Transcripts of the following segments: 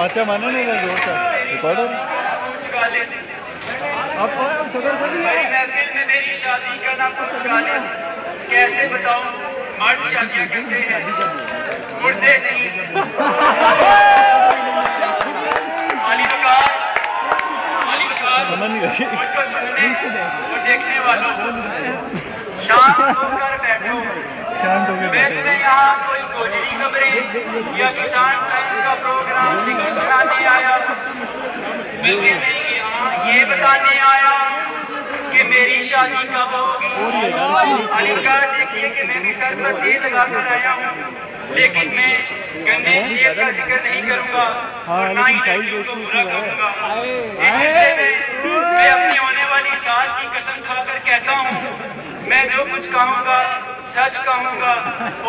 तमाचा मानो नहीं था जोर से रिकॉर्डर मेरी महफिल में मेरी शादी का ना कुछ गाने कैसे बताऊं मर्द शादियां करते हैं मुर्दे नहीं। अली बकार मुझको सुनने और देखने वालों शांत होकर बैठो। मैं तुम्हें यहाँ कोई गोजरी खबरें या किसान टाइम का प्रोग्राम नहीं सुनाने आया, बल्कि मैं यहाँ ये बताने आया कि मेरी शादी कब होगी। अली बकार देखिए कि मैं भी सर पर तेल लगाकर आया हूँ, लेकिन मैं गंदे तेल का जिक्र नहीं करूँगा और ना ही लड़कियों को बुरा कहूँगा। इस हिस्से में मैं अपनी होने वाली सास की कसम खाकर कहता हूँ, मैं जो कुछ कहूँगा सच कहूँगा,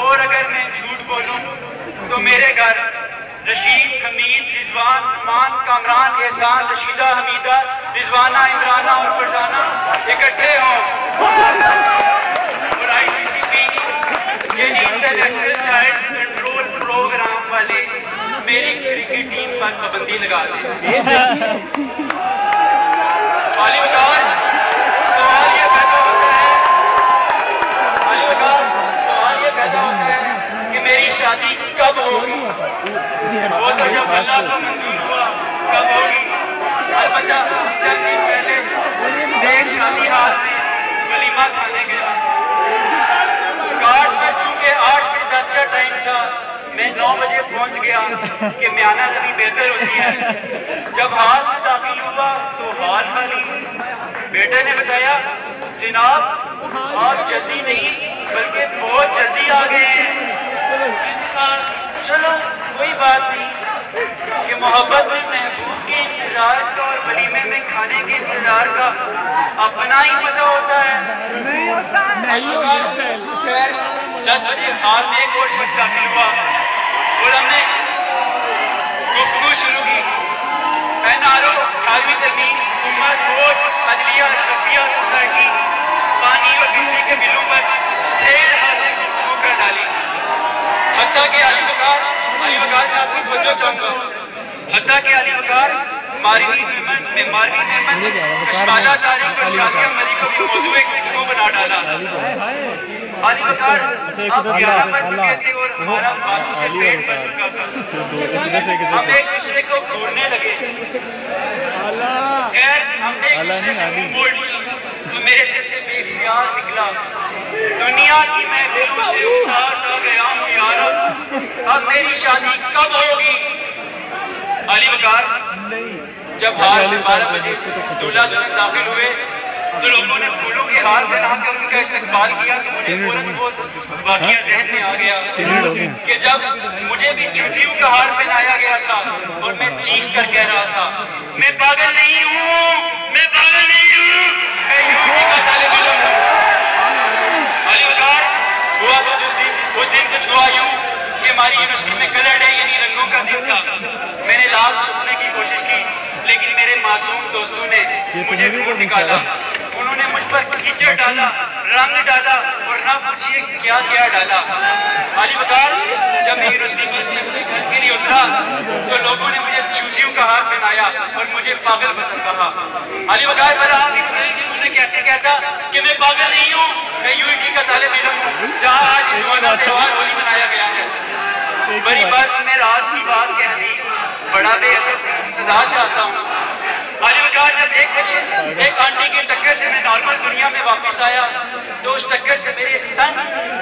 और अगर मैं झूठ बोलूँ तो मेरे घर रशीद, हमीद, रिजवान, मान, कामरान, एहसान, रशीदा, हमीदा, रिजवाना, इमराना और फरजाना इकट्ठे हों और ICCP यानी इंटरनेशनल चाइल्ड कंट्रोल प्रोग्राम वाले मेरी क्रिकेट टीम पर पाबंदी लगा दें। अली बकार सवाल ये पैदा होता है, अली बकार सवाल ये पैदा होता है कि मेरी शादी कब होगी। वो तो जब अल्लाह को मंजूर हुआ कब होगी। अलबत्ता चंद दिन पहले एक शादी हाल में वलीमा खाने गया। कार्ड में चूंकि 8 से 10 का टाइम था, मैं 9 बजे पहुंच गया कि म्याना नबी बेहतर होती है। जब हाल में दाखिल हुआ तो हाल खाली। बेटे ने बताया, जनाब आप जल्दी नहीं बल्कि बहुत जल्दी आ गए हैं। मैंने कहा चलो कोई बात नहीं कि मोहब्बत में महबूब के इंतजार का और वलीमे में खाने के इंतजार का अपना ही मजा होता है। 10 बजे हाल में एक और शख्स दाखिल हुआ और हमने गुफ्तगू शुरू की। NRO, आर्मी तरमीम, हुकूमत, फौज, अदलिया, शफिया, सोसाइटी, पानी और बिजली के बिलों पर शेर हासिल गुफ्तगू कर डाली। हत्ता के अली बकार मैं आपकी तवज्जो चाहूंगा, हत्ता के अली बकार मारवी मेमन कशमाला तारीख और शाजिया मरी को भी मौजूद गुफ्तगू बना डाला। अली बकार आप 11 बज चुके थे और हमारा फालतू से पेट भर चुका था। हम एक दूसरे को घूरने लगे। खैर हमने एक दूसरे से मुंह मोड़ लिया तो मेरे दिल से बेख्याल निकला, दुनिया की महफिलों से उदास आ गया हूँ यार, अब मेरी शादी कब होगी। अली बकार जब हाल 12 बजे दूल्हा दुल्हन दाखिल हुए तो लोगों ने फूलों के हार पहनाकर उनका इस्तकबाल किया तो मुझे फौरन वो वाकया जहन में आ गया कि जब मुझे भी छुट्टियों का हार पहनाया गया था और मैं चीख कर कह रहा था, मैं पागल नहीं हूँ, मैं पागल नहीं हूँ, मैं यूपी का तालिब इल्म हूँ। अली बकार हुआ तो उस दिन कुछ हुआ यूँ कि हमारी यूनिवर्सिटी में कलर डे यानी रंगों का दिन था। मैंने लाभ छुपने की कोशिश की, लेकिन मेरे मासूम दोस्तों ने मुझे ढूंढ निकाला। उन्होंने मुझ पर कीचड़ डाला, रंग डाला और ना पूछिए क्या क्या डाला। अली बकार जब मैं यूनिवर्सिटी की असेंबली घर के लिए उतरा तो लोगों ने मुझे चूजियों का हार पहनाया और मुझे पागल कहा। अली बकार बड़ा आप कि मुझे कैसे कहता कि मैं पागल नहीं हूँ, मैं यूपी का तालिब इल्म हूँ जहाँ आज हिंदुआना त्योहार होली मनाया गया है। बड़ी बस में राज की बात कह दी, बड़ा बेअदब सजा चाहता हूँ। अली बकार जब 1 बजे एक आंटी की टक्कर से मैं नॉर्मल दुनिया में वापस आया तो उस टक्कर से मेरे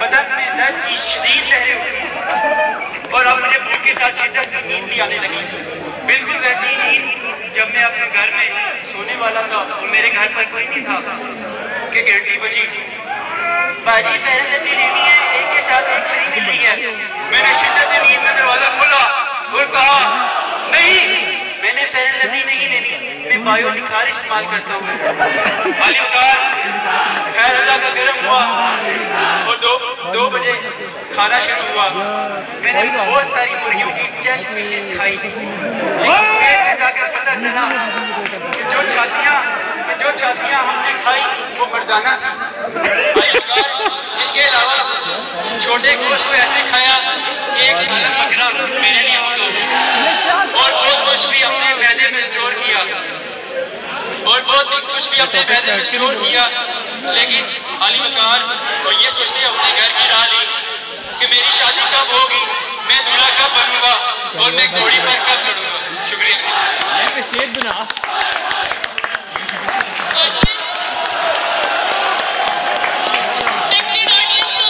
बदन में दर्द की शदीद लहरें उठी और अब मुझे भूख के साथ शिद्दत की नींद भी आने लगी। बिल्कुल वैसी नींद जब मैं अपने घर में सोने वाला था और मेरे घर पर कोई नहीं था कि घंटी बजी, बाजी फेयर लवली लेनी है, एक के साथ एक फ्री मिल रही है। मैंने शिद्दत नींद में दरवाजा खोला और कहा नहीं, मैंने फेयर लवली नहीं लेनी, मैं बायो निखार इस्तेमाल करता हूँ। अली बकार खैर अल्लाह का करम हुआ और 2 बजे खाना शुरू हुआ। मैंने बहुत सारी मुर्गियों की चेस्ट पीसेस खाई, लेकिन पेट में जाकर पता चला कि जो छातियाँ हमने खाई वो मर्दाना थी। इसके अलावा छोटे गोश्त को ऐसे खाया कि एक सालन बकरा मेरे लिए और बहुत वहदे में स्टोर किया और बहुत कुछ भी अपने वहदे में स्टोर किया, लेकिन अली वकार और ये सोचते अपने घर की राह ली कि मेरी शादी कब होगी, मैं दूल्हा कब बनूंगा और मैं घोड़ी पर कब चढ़ूंगा। शुक्रिया।